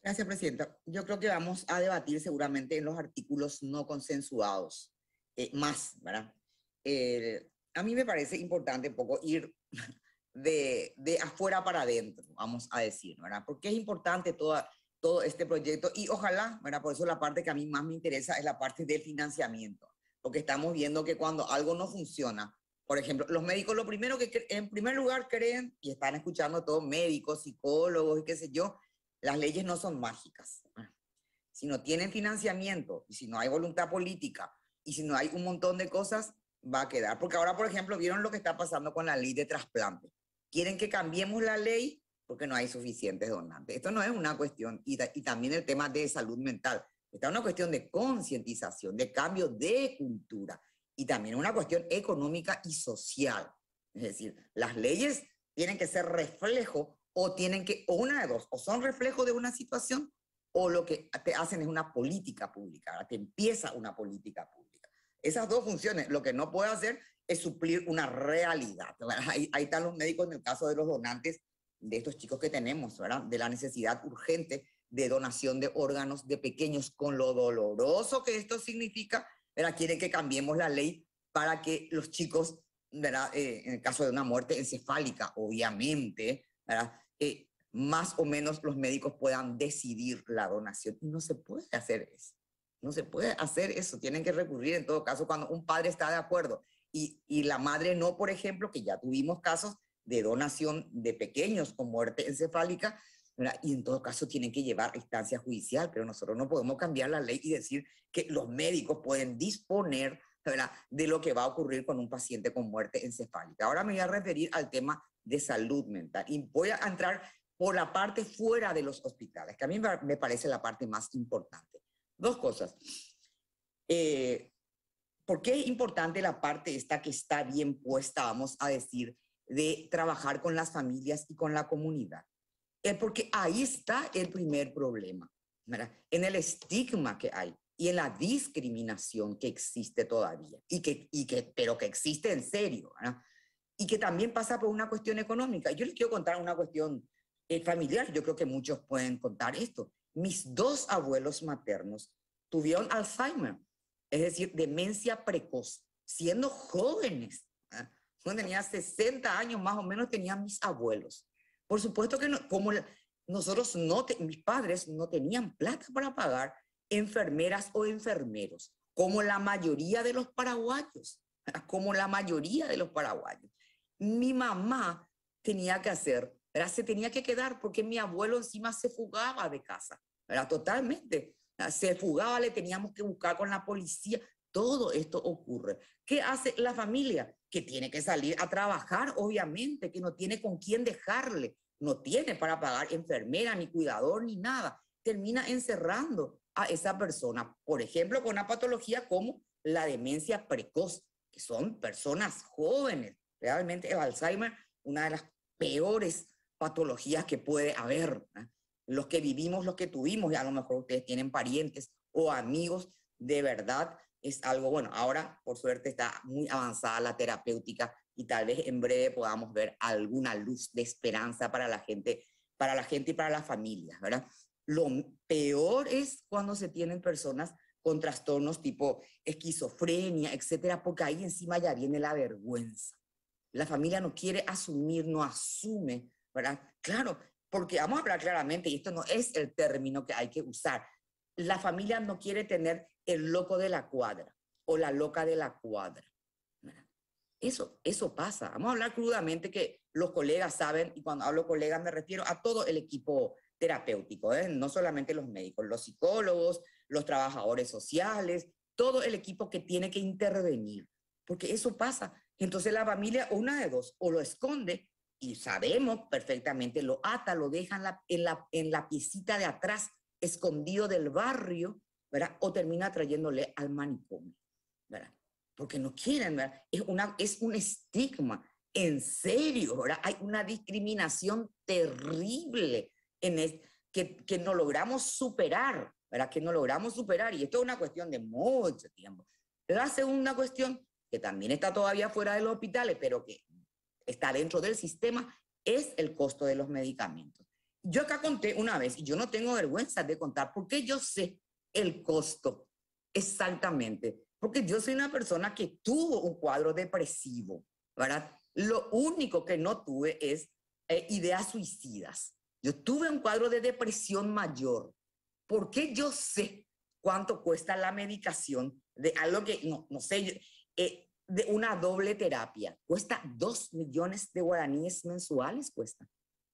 Gracias, Presidenta. Yo creo que vamos a debatir seguramente en los artículos no consensuados más, ¿verdad? A mí me parece importante un poco ir de afuera para adentro, vamos a decir, ¿verdad? Porque es importante todo este proyecto y ojalá, ¿verdad? Por eso la parte que a mí más me interesa es la parte del financiamiento, porque estamos viendo que cuando algo no funciona, por ejemplo, los médicos lo primero que en primer lugar creen, y están escuchando todos médicos, psicólogos y qué sé yo, las leyes no son mágicas. Si no tienen financiamiento y si no hay voluntad política y si no hay un montón de cosas, va a quedar. Porque ahora, por ejemplo, vieron lo que está pasando con la ley de trasplante. Quieren que cambiemos la ley porque no hay suficientes donantes. Esto no es una cuestión, y también el tema de salud mental. Esta es una cuestión de concientización, de cambio de cultura y también una cuestión económica y social. Es decir, las leyes tienen que ser reflejo o una de dos, o son reflejo de una situación o lo que te hacen es una política pública, ¿verdad? Te empieza una política pública. Esas dos funciones, lo que no puede hacer es suplir una realidad. Ahí están los médicos en el caso de los donantes, de estos chicos que tenemos, ¿verdad? De la necesidad urgente de donación de órganos de pequeños, con lo doloroso que esto significa, ¿verdad? Quieren que cambiemos la ley para que los chicos, ¿verdad? En el caso de una muerte encefálica, obviamente, ¿verdad? Más o menos los médicos puedan decidir la donación. Y no se puede hacer eso. No se puede hacer eso. Tienen que recurrir en todo caso cuando un padre está de acuerdo y la madre no, por ejemplo, que ya tuvimos casos de donación de pequeños con muerte encefálica, ¿verdad? Y en todo caso tienen que llevar a instancia judicial, pero nosotros no podemos cambiar la ley y decir que los médicos pueden disponer, ¿verdad?, de lo que va a ocurrir con un paciente con muerte encefálica. Ahora me voy a referir al tema de salud mental y voy a entrar por la parte fuera de los hospitales, que a mí me parece la parte más importante. Dos cosas. ¿Por qué es importante la parte esta que está bien puesta, vamos a decir, de trabajar con las familias y con la comunidad? Es porque ahí está el primer problema, ¿verdad? En el estigma que hay y en la discriminación que existe todavía, pero que existe en serio, ¿verdad? Y que también pasa por una cuestión económica. Yo les quiero contar una cuestión familiar, yo creo que muchos pueden contar esto. Mis dos abuelos maternos tuvieron Alzheimer, es decir, demencia precoz, siendo jóvenes. ¿Eh? Cuando tenía 60 años más o menos tenían mis abuelos. Por supuesto que no, como nosotros mis padres no tenían plata para pagar enfermeras o enfermeros, como la mayoría de los paraguayos, como la mayoría de los paraguayos. Mi mamá tenía que hacer, ¿verdad? Se tenía que quedar porque mi abuelo encima se fugaba de casa, ¿verdad? Totalmente. Se fugaba, le teníamos que buscar con la policía. Todo esto ocurre. ¿Qué hace la familia? Que tiene que salir a trabajar, obviamente, que no tiene con quién dejarle, no tiene para pagar enfermera, ni cuidador, ni nada. Termina encerrando a esa persona, por ejemplo, con una patología como la demencia precoz, que son personas jóvenes. Realmente el Alzheimer, una de las peores patologías que puede haber, ¿eh? Los que vivimos, los que tuvimos, y a lo mejor ustedes tienen parientes o amigos, de verdad es algo bueno. Ahora, por suerte, está muy avanzada la terapéutica y tal vez en breve podamos ver alguna luz de esperanza para la gente y para las familias, ¿verdad? Lo peor es cuando se tienen personas con trastornos tipo esquizofrenia, etcétera, porque ahí encima ya viene la vergüenza. La familia no quiere asumir, no asume, ¿verdad? Claro, porque vamos a hablar claramente, y esto no es el término que hay que usar. La familia no quiere tener el loco de la cuadra o la loca de la cuadra, ¿verdad? Eso pasa. Vamos a hablar crudamente que los colegas saben, y cuando hablo colegas me refiero a todo el equipo terapéutico, ¿eh? No solamente los médicos, los psicólogos, los trabajadores sociales, todo el equipo que tiene que intervenir, porque eso pasa. Entonces la familia, una de dos, o lo esconde, y sabemos perfectamente, lo ata, lo deja en la piecita de atrás, escondido del barrio, ¿verdad? O termina trayéndole al manicomio, ¿verdad? Porque no quieren, ¿verdad? Es un estigma, en serio, ¿verdad? Hay una discriminación terrible que no logramos superar, ¿verdad? Que no logramos superar, y esto es una cuestión de mucho tiempo. La segunda cuestión, que también está todavía fuera de los hospitales, pero que está dentro del sistema, es el costo de los medicamentos. yo acá conté una vez, y yo no tengo vergüenza de contar, porque yo sé el costo exactamente, porque yo soy una persona que tuvo un cuadro depresivo, ¿verdad? Lo único que no tuve es ideas suicidas. Yo tuve un cuadro de depresión mayor, porque yo sé cuánto cuesta la medicación de algo que, no sé, de una doble terapia. Cuesta 2 millones de guaraníes mensuales, cuesta.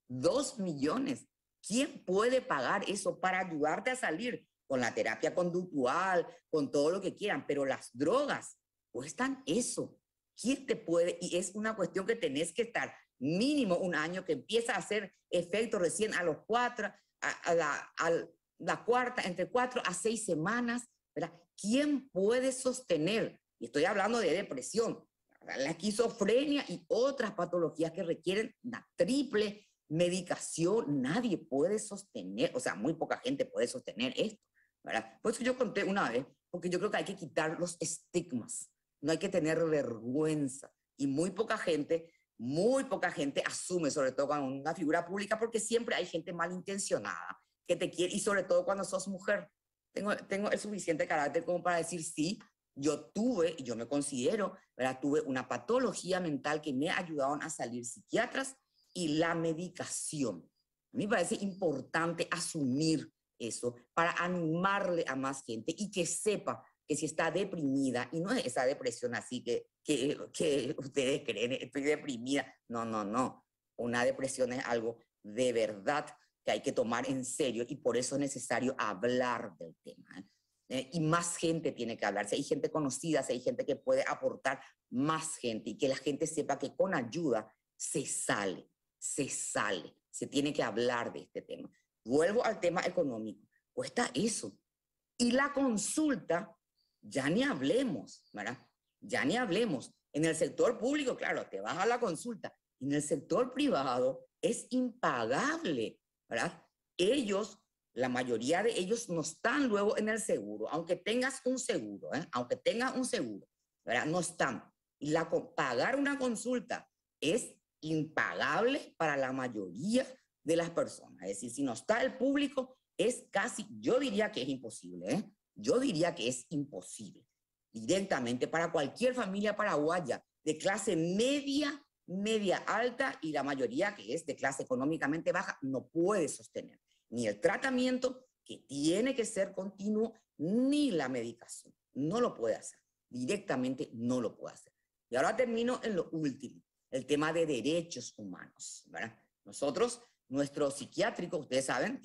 2 millones. ¿Quién puede pagar eso para ayudarte a salir con la terapia conductual, con todo lo que quieran? Pero las drogas cuestan eso. ¿Quién te puede? Y es una cuestión que tenés que estar mínimo un año, que empieza a hacer efecto recién a los 4, a la cuarta, entre 4 a 6 semanas, ¿verdad? ¿Quién puede sostener? Y estoy hablando de depresión, la esquizofrenia y otras patologías que requieren una triple medicación. Nadie puede sostener, o sea, muy poca gente puede sostener esto, ¿verdad? Por eso yo conté una vez, porque yo creo que hay que quitar los estigmas, no hay que tener vergüenza. Y muy poca gente asume, sobre todo cuando una figura pública, porque siempre hay gente malintencionada que te quiere, y sobre todo cuando sos mujer. Tengo el suficiente carácter como para decir sí. Yo tuve, y yo me considero, ¿verdad? Tuve una patología mental que me ayudaron a salir psiquiatras y la medicación. A mí me parece importante asumir eso para animarle a más gente y que sepa que si está deprimida, y no es esa depresión así que ustedes creen, estoy deprimida. No, no, no. Una depresión es algo de verdad que hay que tomar en serio, y por eso es necesario hablar del tema. Y más gente tiene que hablar. Si hay gente conocida, si hay gente que puede aportar, más gente, y que la gente sepa que con ayuda se sale, se tiene que hablar de este tema. Vuelvo al tema económico. Cuesta eso. Y la consulta, ya ni hablemos, ¿verdad? Ya ni hablemos. En el sector público, claro, te vas a la consulta. En el sector privado es impagable, ¿verdad? Ellos, la mayoría de ellos no están luego en el seguro, aunque tengas un seguro, aunque tengas un seguro, ¿verdad? No están. Y pagar una consulta es impagable para la mayoría de las personas. Es decir, si no está el público, es casi, yo diría que es imposible, yo diría que es imposible directamente para cualquier familia paraguaya de clase media, media alta, y la mayoría que es de clase económicamente baja, no puede sostener ni el tratamiento, que tiene que ser continuo, ni la medicación. No lo puede hacer. Directamente no lo puede hacer. Y ahora termino en lo último, el tema de derechos humanos, ¿verdad? Nosotros, nuestro psiquiátrico, ustedes saben,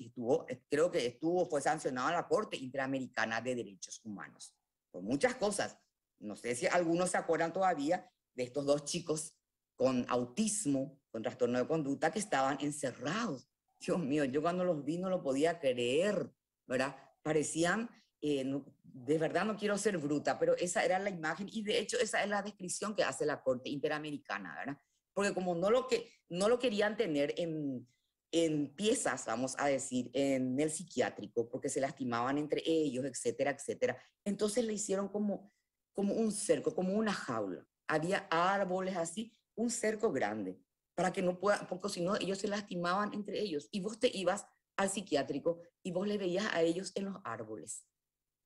creo que fue sancionado en la Corte Interamericana de Derechos Humanos por muchas cosas. No sé si algunos se acuerdan todavía de estos 2 chicos con autismo, con trastorno de conducta, que estaban encerrados. Dios mío, yo cuando los vi no lo podía creer, ¿verdad? Parecían, de verdad no quiero ser bruta, pero esa era la imagen, y de hecho esa es la descripción que hace la Corte Interamericana, ¿verdad? Porque como no lo querían tener en piezas, vamos a decir, en el psiquiátrico, porque se lastimaban entre ellos, etcétera, etcétera. Entonces le hicieron como un cerco, como una jaula. Había árboles así, un cerco grande, para que no puedan, porque si no, ellos se lastimaban entre ellos. Y vos te ibas al psiquiátrico y vos le veías a ellos en los árboles.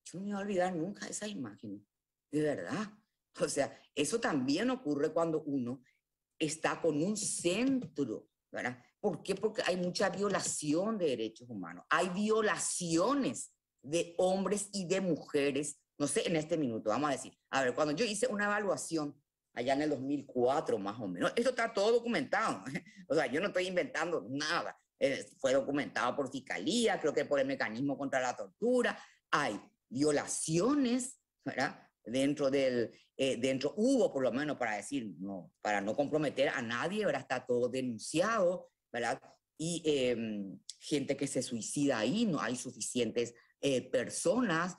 Yo no me voy a olvidar nunca esa imagen, de verdad. O sea, eso también ocurre cuando uno está con un centro, ¿verdad? ¿Por qué? Porque hay mucha violación de derechos humanos. Hay violaciones de hombres y de mujeres. No sé, en este minuto, vamos a decir. A ver, cuando yo hice una evaluación allá en el 2004 más o menos, esto está todo documentado. O sea, yo no estoy inventando nada. Fue documentado por Fiscalía, creo que por el Mecanismo contra la Tortura. Hay violaciones, ¿verdad? Dentro hubo, por lo menos, para decir, no, para no comprometer a nadie, ¿verdad? Está todo denunciado, ¿verdad? Y gente que se suicida ahí, no hay suficientes personas.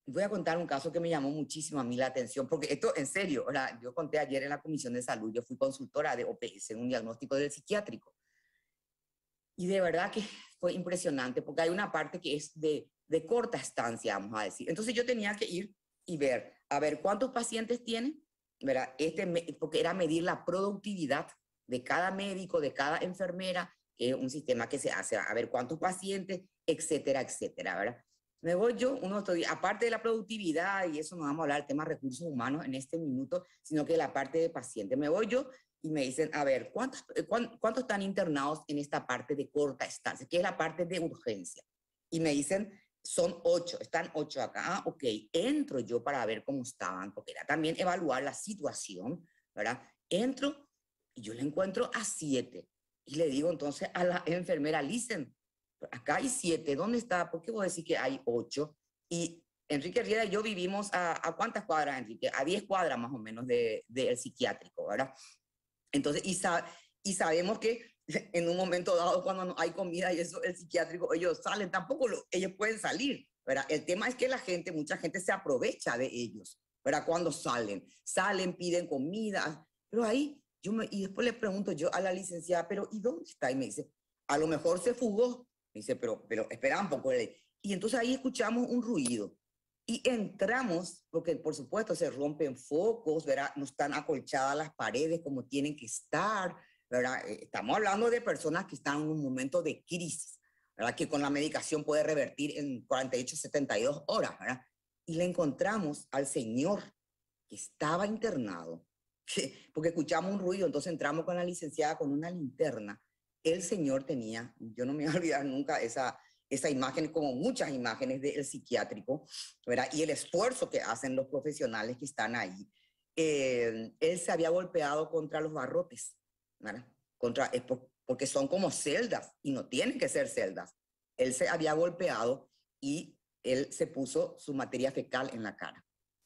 Voy a contar un caso que me llamó muchísimo a mí la atención, porque esto, en serio, ¿verdad? Yo conté ayer en la Comisión de Salud, yo fui consultora de OPS en un diagnóstico del psiquiátrico. Y de verdad que fue impresionante, porque hay una parte que es de corta estancia, vamos a decir. Entonces yo tenía que ir y ver, a ver, ¿cuántos pacientes tienen? ¿Verdad? Porque era medir la productividad de cada médico, de cada enfermera, que es un sistema que se hace a ver cuántos pacientes, etcétera, etcétera, ¿verdad? Me voy yo, aparte de la productividad, y eso no vamos a hablar del tema de recursos humanos en este minuto, sino que la parte de paciente. Me voy yo y me dicen, a ver, ¿cuántos están internados en esta parte de corta estancia, que es la parte de urgencia? Y me dicen, son 8, están 8 acá. Ah, ok, entro yo para ver cómo estaban, porque era también evaluar la situación, ¿verdad? Entro y yo le encuentro a 7. Y le digo entonces a la enfermera, listen, acá hay 7, ¿dónde está? ¿Por qué vos decís que hay 8? Y Enrique Riera y yo vivimos a ¿cuántas cuadras, Enrique? A 10 cuadras más o menos del psiquiátrico, ¿verdad? Entonces, y sabemos que en un momento dado, cuando no hay comida y eso, el psiquiátrico, ellos salen, tampoco ellos pueden salir, ¿verdad? El tema es que mucha gente se aprovecha de ellos, ¿verdad? Cuando salen, piden comida, pero ahí, y después le pregunto yo a la licenciada, pero ¿y dónde está? Y me dice, a lo mejor se fugó. Me dice, pero espera un poco. Y entonces ahí escuchamos un ruido. Y entramos, porque por supuesto se rompen focos, ¿verdad? No están acolchadas las paredes como tienen que estar, ¿verdad? Estamos hablando de personas que están en un momento de crisis, ¿verdad? Que con la medicación puede revertir en 48, 72 horas, ¿verdad? Y le encontramos al señor que estaba internado, porque escuchamos un ruido, entonces entramos con la licenciada con una linterna. El señor tenía, yo no me voy a olvidar nunca esa imagen, como muchas imágenes del psiquiátrico, ¿verdad? Y el esfuerzo que hacen los profesionales que están ahí. Él se había golpeado contra los barrotes, ¿verdad? Porque son como celdas y no tienen que ser celdas. Él se había golpeado y él se puso su materia fecal en la cara,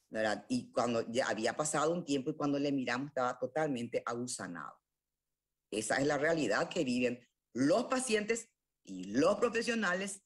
¿verdad? Y cuando ya había pasado un tiempo y cuando le miramos estaba totalmente agusanado. Esa es la realidad que viven los pacientes y los profesionales,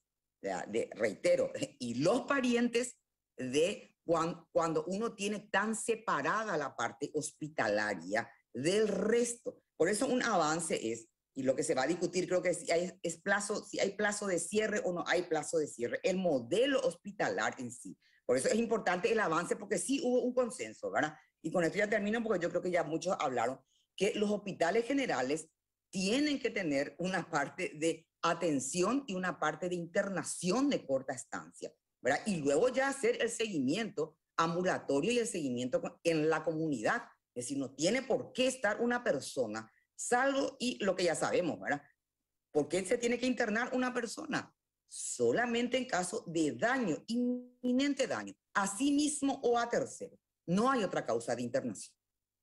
reitero, y los parientes de cuando uno tiene tan separada la parte hospitalaria del resto. Por eso un avance es, y lo que se va a discutir creo que si hay plazo de cierre o no hay plazo de cierre, el modelo hospitalar en sí. Por eso es importante el avance, porque sí hubo un consenso, ¿verdad? Y con esto ya termino, porque yo creo que ya muchos hablaron, que los hospitales generales tienen que tener una parte de atención y una parte de internación de corta estancia, ¿verdad? Y luego ya hacer el seguimiento ambulatorio y el seguimiento en la comunidad. Es decir, no tiene por qué estar una persona, salvo, y lo que ya sabemos, ¿verdad? ¿Por qué se tiene que internar una persona? Solamente en caso de daño, inminente daño, a sí mismo o a tercero. No hay otra causa de internación.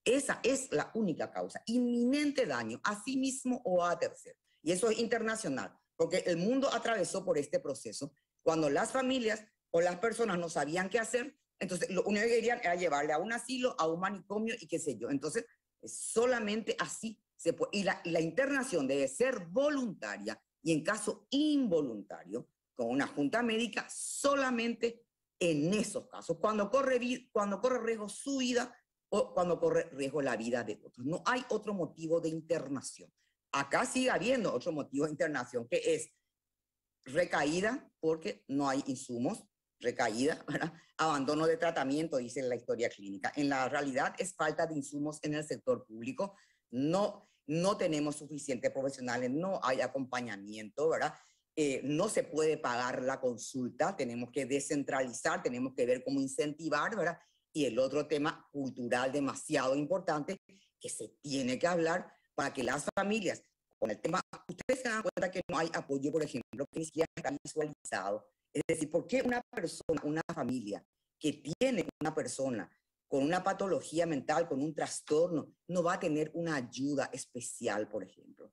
Esa es la única causa, inminente daño a sí mismo o a tercero. Y eso es internacional, porque el mundo atravesó por este proceso. Cuando las familias o las personas no sabían qué hacer, entonces lo único que querían era llevarle a un asilo, a un manicomio y qué sé yo. Entonces, solamente así se puede. Y la internación debe ser voluntaria y en caso involuntario, con una junta médica, solamente en esos casos, cuando corre riesgo su vida o cuando corre riesgo la vida de otros. No hay otro motivo de internación. Acá sigue habiendo otro motivo de internación, que es recaída porque no hay insumos, recaída, ¿verdad? Abandono de tratamiento, dice la historia clínica. En la realidad es falta de insumos en el sector público, no tenemos suficientes profesionales, no hay acompañamiento, ¿verdad? No se puede pagar la consulta, tenemos que descentralizar, tenemos que ver cómo incentivar, ¿verdad? Y el otro tema cultural demasiado importante que se tiene que hablar para que las familias, con el tema, ustedes se dan cuenta que no hay apoyo, por ejemplo, que ni siquiera está visualizado. Es decir, ¿por qué una persona, una familia que tiene una persona con una patología mental, con un trastorno, no va a tener una ayuda especial, por ejemplo?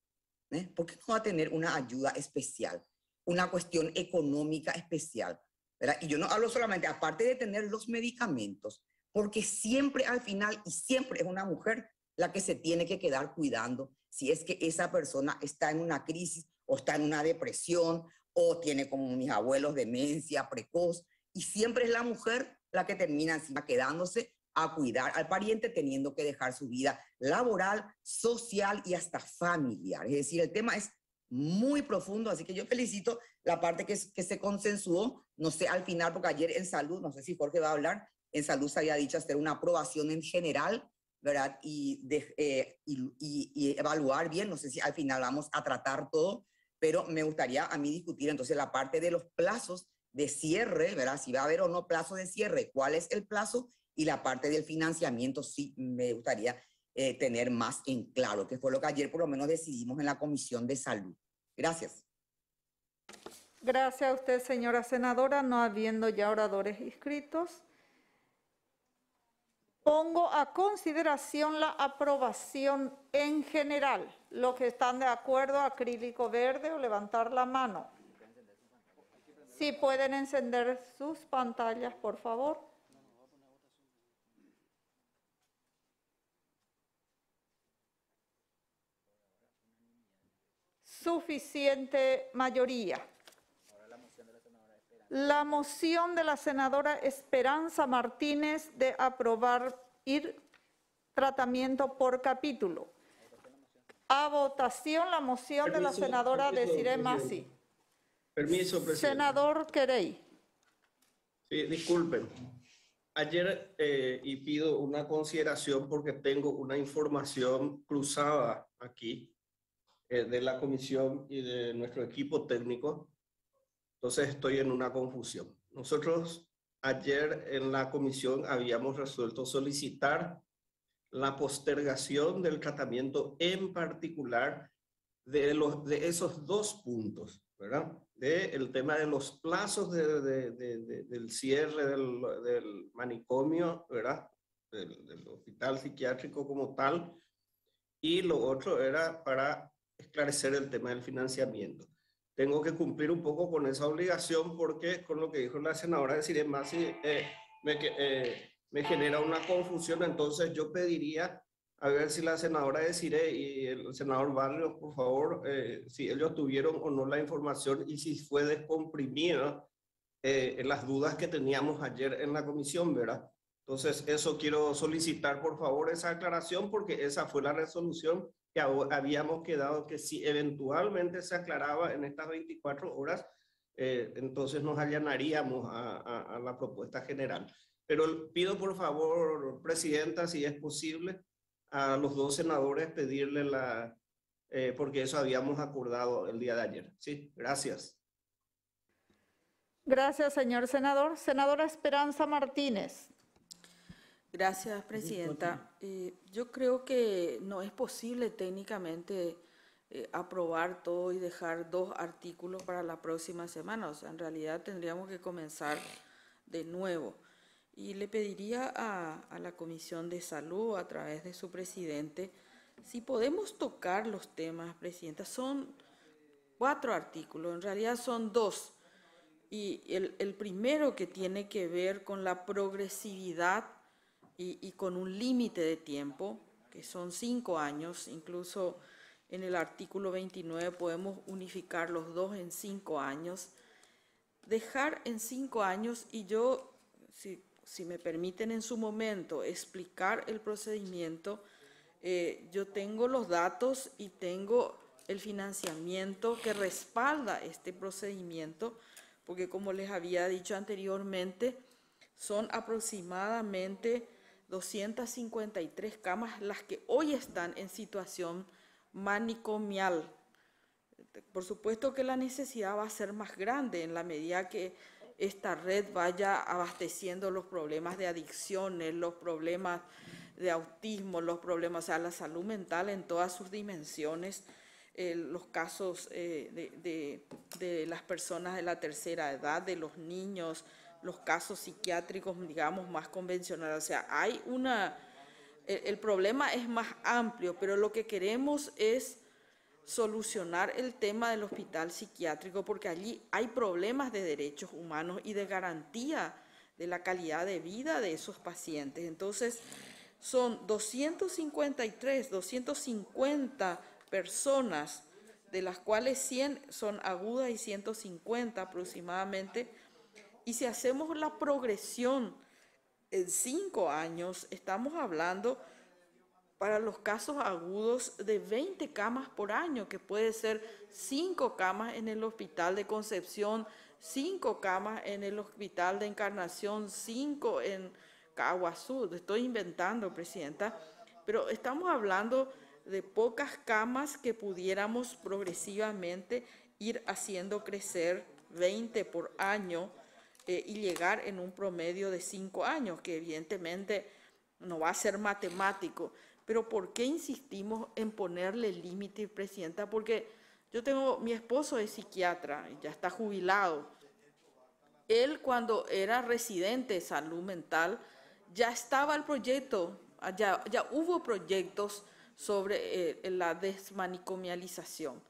¿Por qué no va a tener una ayuda especial? Una cuestión económica especial, ¿verdad? Y yo no hablo solamente, aparte de tener los medicamentos, porque siempre al final, y siempre es una mujer la que se tiene que quedar cuidando si es que esa persona está en una crisis o está en una depresión o tiene, como mis abuelos, demencia precoz, y siempre es la mujer la que termina encima quedándose a cuidar al pariente, teniendo que dejar su vida laboral, social y hasta familiar. Es decir, el tema es muy profundo, así que yo felicito la parte que se consensuó, no sé, al final, porque ayer en salud, no sé si Jorge va a hablar, en salud se había dicho hacer una aprobación en general ¿verdad? Y evaluar bien, no sé si al final vamos a tratar todo, pero me gustaría a mí discutir entonces la parte de los plazos de cierre, ¿verdad? Si va a haber o no plazo de cierre, cuál es el plazo, y la parte del financiamiento sí me gustaría tener más en claro, que fue lo que ayer por lo menos decidimos en la Comisión de Salud. Gracias. Gracias a usted, señora senadora. No habiendo ya oradores inscritos, pongo a consideración la aprobación en general. Los que están de acuerdo, acrílico verde o levantar la mano. Si pueden encender sus pantallas, por favor. Suficiente mayoría. La moción de la senadora Esperanza Martínez de aprobar ir tratamiento por capítulo. A votación la moción de la senadora Desiree Masi. Permiso, presidente. Senador Querey. Sí, disculpen. Ayer y pido una consideración porque tengo una información cruzada aquí de la comisión y de nuestro equipo técnico. Entonces estoy en una confusión. Nosotros ayer en la comisión habíamos resuelto solicitar la postergación del tratamiento en particular de esos dos puntos, ¿verdad? El tema de los plazos del cierre del manicomio, ¿verdad? Del hospital psiquiátrico como tal. Y lo otro era para esclarecer el tema del financiamiento. Tengo que cumplir un poco con esa obligación porque con lo que dijo la senadora Desiree Masi me genera una confusión. Entonces yo pediría a ver si la senadora Desiree y el senador Barrios, por favor, si ellos tuvieron o no la información y si fue descomprimida las dudas que teníamos ayer en la comisión, ¿verdad? Entonces eso quiero solicitar, por favor, esa aclaración porque esa fue la resolución que habíamos quedado que si eventualmente se aclaraba en estas 24 horas, entonces nos allanaríamos a la propuesta general. Pero pido por favor, presidenta, si es posible, a los dos senadores pedirle porque eso habíamos acordado el día de ayer. Sí, gracias. Gracias, señor senador. Senadora Esperanza Martínez. Gracias, presidenta. Yo creo que no es posible técnicamente aprobar todo y dejar 2 artículos para la próxima semana. O sea, en realidad tendríamos que comenzar de nuevo. Y le pediría a la Comisión de Salud, a través de su presidente, si podemos tocar los temas, presidenta. Son 4 artículos, en realidad son 2. Y el primero que tiene que ver con la progresividad y con un límite de tiempo, que son 5 años, incluso en el artículo 29 podemos unificar los 2 en 5 años, dejar en 5 años y yo, si me permiten en su momento explicar el procedimiento, yo tengo los datos y tengo el financiamiento que respalda este procedimiento, porque como les había dicho anteriormente, son aproximadamente 253 camas las que hoy están en situación manicomial. Por supuesto que la necesidad va a ser más grande en la medida que esta red vaya abasteciendo los problemas de adicciones, los problemas de autismo, los problemas, o sea, la salud mental en todas sus dimensiones, los casos de las personas de la tercera edad, de los niños, los casos psiquiátricos, digamos, más convencionales. O sea, hay el problema es más amplio, pero lo que queremos es solucionar el tema del hospital psiquiátrico, porque allí hay problemas de derechos humanos y de garantía de la calidad de vida de esos pacientes. Entonces, son 250 personas, de las cuales 100 son agudas y 150 aproximadamente. Y si hacemos la progresión en 5 años, estamos hablando para los casos agudos de 20 camas por año, que puede ser 5 camas en el Hospital de Concepción, 5 camas en el Hospital de Encarnación, 5 en Caguazú. Estoy inventando, presidenta. pero estamos hablando de pocas camas que pudiéramos progresivamente ir haciendo crecer 20 por año y llegar en un promedio de 5 años, que evidentemente no va a ser matemático. Pero ¿por qué insistimos en ponerle límite, Presidenta? Porque mi esposo es psiquiatra y ya está jubilado. Él, cuando era residente de salud mental, ya estaba el proyecto, ya hubo proyectos sobre la desmanicomialización.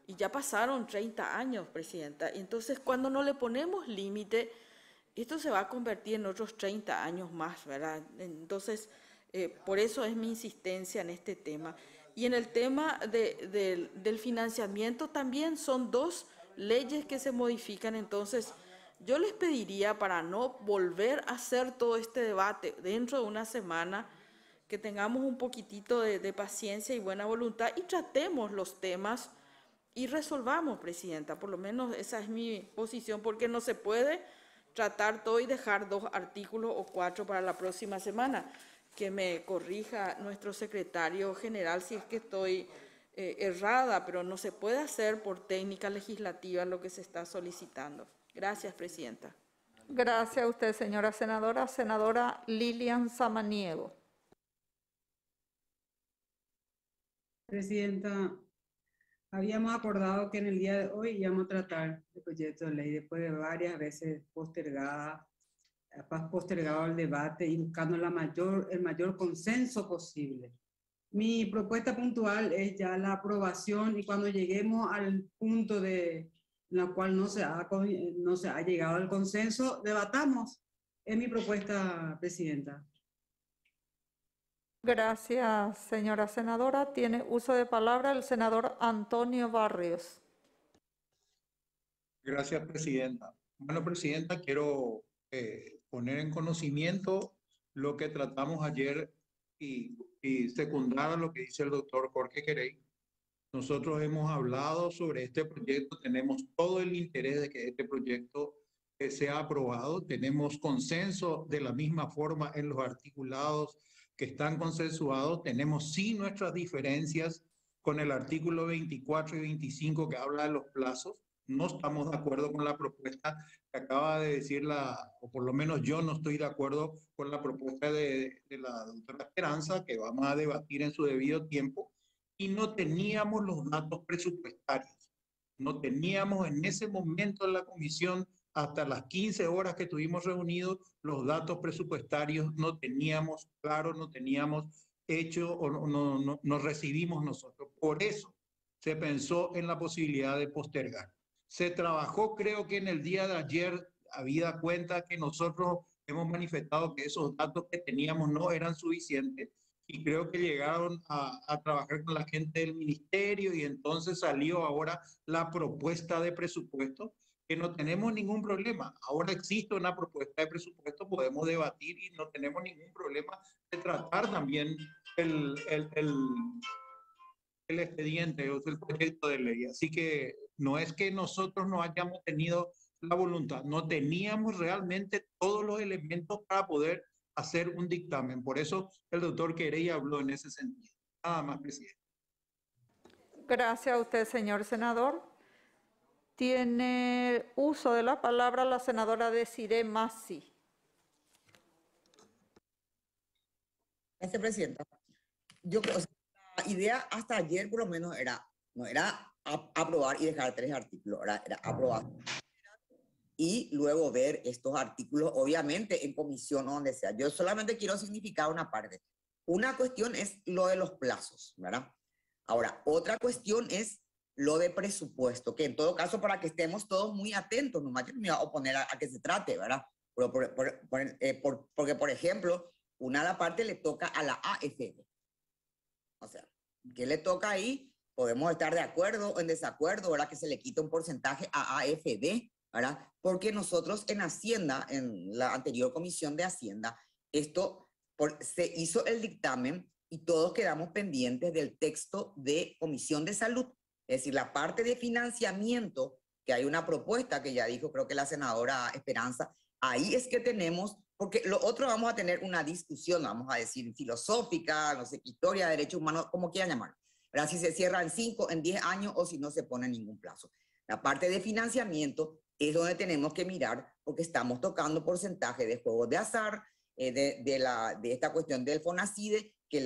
Y ya pasaron 30 años, Presidenta. Entonces, cuando no le ponemos límite, esto se va a convertir en otros 30 años más, ¿verdad? Entonces, por eso es mi insistencia en este tema. Y en el tema del financiamiento también son 2 leyes que se modifican. Entonces, yo les pediría, para no volver a hacer todo este debate dentro de una semana, que tengamos un poquitito de paciencia y buena voluntad y tratemos los temas y resolvamos, Presidenta. Por lo menos esa es mi posición, porque no se puede tratar todo y dejar 2 artículos o 4 para la próxima semana. Que me corrija nuestro secretario general si es que estoy errada, pero no se puede hacer por técnica legislativa lo que se está solicitando. Gracias, Presidenta. Gracias a usted, señora senadora. Senadora Lilian Samaniego. Presidenta, habíamos acordado que en el día de hoy íbamos a tratar el proyecto de ley después de varias veces postergado el debate y buscando el mayor consenso posible. Mi propuesta puntual es ya la aprobación, y cuando lleguemos al punto en el cual no se ha llegado al consenso, debatamos. Es mi propuesta, Presidenta. Gracias, señora senadora. Tiene uso de palabra el senador Antonio Barrios. Gracias, Presidenta. Bueno, Presidenta, quiero poner en conocimiento lo que tratamos ayer y secundar a lo que dice el doctor Jorge Querey. Nosotros hemos hablado sobre este proyecto, tenemos todo el interés de que este proyecto sea aprobado, tenemos consenso de la misma forma en los articulados que están consensuados, tenemos sí nuestras diferencias con el artículo 24 y 25 que habla de los plazos. No estamos de acuerdo con la propuesta que acaba de decir o por lo menos yo no estoy de acuerdo con la propuesta de la doctora Esperanza, que vamos a debatir en su debido tiempo, y no teníamos los datos presupuestarios. No teníamos en ese momento en la comisión, hasta las 15 horas que estuvimos reunidos, los datos presupuestarios no teníamos claro, no teníamos hecho o no recibimos nosotros. Por eso se pensó en la posibilidad de postergar. Se trabajó, creo que en el día de ayer, habida cuenta que nosotros hemos manifestado que esos datos que teníamos no eran suficientes, y creo que llegaron a trabajar con la gente del ministerio, y entonces salió ahora la propuesta de presupuesto, que no tenemos ningún problema. Ahora existe una propuesta de presupuesto, podemos debatir y no tenemos ningún problema de tratar también el expediente, o el proyecto de ley. Así que no es que nosotros no hayamos tenido la voluntad, no teníamos realmente todos los elementos para poder hacer un dictamen. Por eso el doctor Querey habló en ese sentido. Nada más, Presidente. Gracias a usted, señor senador. Tiene uso de la palabra la senadora Desiree Massi. Gracias, Presidenta. Yo creo que la idea hasta ayer por lo menos no era aprobar y dejar 3 artículos, era aprobar y luego ver estos artículos, obviamente en comisión o donde sea. Yo solamente quiero significar una parte. Una cuestión es lo de los plazos, ¿verdad? Ahora, otra cuestión es lo de presupuesto, que en todo caso, para que estemos todos muy atentos, nomás yo me voy a oponer a que se trate, ¿verdad? Porque, por ejemplo, una de la parte le toca a la AFB. O sea, ¿qué le toca ahí? Podemos estar de acuerdo o en desacuerdo, ¿verdad? Que se le quita un porcentaje a AFB, ¿verdad? Porque nosotros en Hacienda, en la anterior comisión de Hacienda, se hizo el dictamen y todos quedamos pendientes del texto de Comisión de Salud. Es decir, la parte de financiamiento, que hay una propuesta que ya dijo, creo que la senadora Esperanza, ahí es que tenemos porque lo otro vamos a tener una discusión, vamos a decir, filosófica, no sé, historia de derechos humanos, como quieran llamar. ¿Verdad? Si se cierra en 5, en 10 años o si no se pone ningún plazo. La parte de financiamiento es donde tenemos que mirar porque estamos tocando porcentaje de juegos de azar, de esta cuestión del FONACIDE que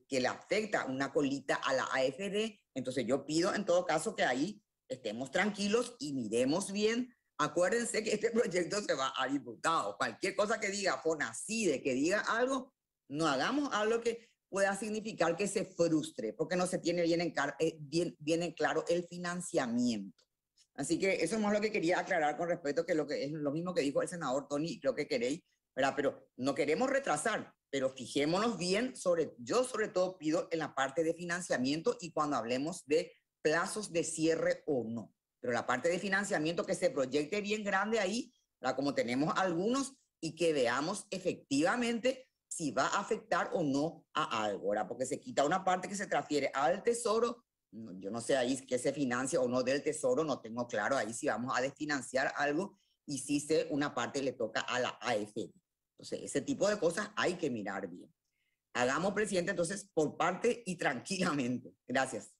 le afecta una colita a la AFD. Entonces yo pido en todo caso que ahí estemos tranquilos y miremos bien. Acuérdense que este proyecto se va a diputados. Cualquier cosa que diga FONACIDE, que diga algo, no hagamos algo que pueda significar que se frustre, porque no se tiene bien en claro el financiamiento. Así que eso es más lo que quería aclarar con respecto a que lo que es lo mismo que dijo el senador Tony, y creo que queréis, ¿verdad? Pero no queremos retrasar, pero fijémonos bien yo sobre todo pido en la parte de financiamiento y cuando hablemos de plazos de cierre o no. Pero la parte de financiamiento que se proyecte bien grande ahí, ¿verdad? Como tenemos algunos, y que veamos efectivamente si va a afectar o no a algo, ¿verdad? Porque se quita una parte que se transfiere al tesoro. Yo no sé ahí que se financia o no del tesoro, no tengo claro ahí si vamos a desfinanciar algo y si una parte le toca a la AFD. Entonces, ese tipo de cosas hay que mirar bien. Hagamos, presidente, entonces, por parte y tranquilamente. Gracias.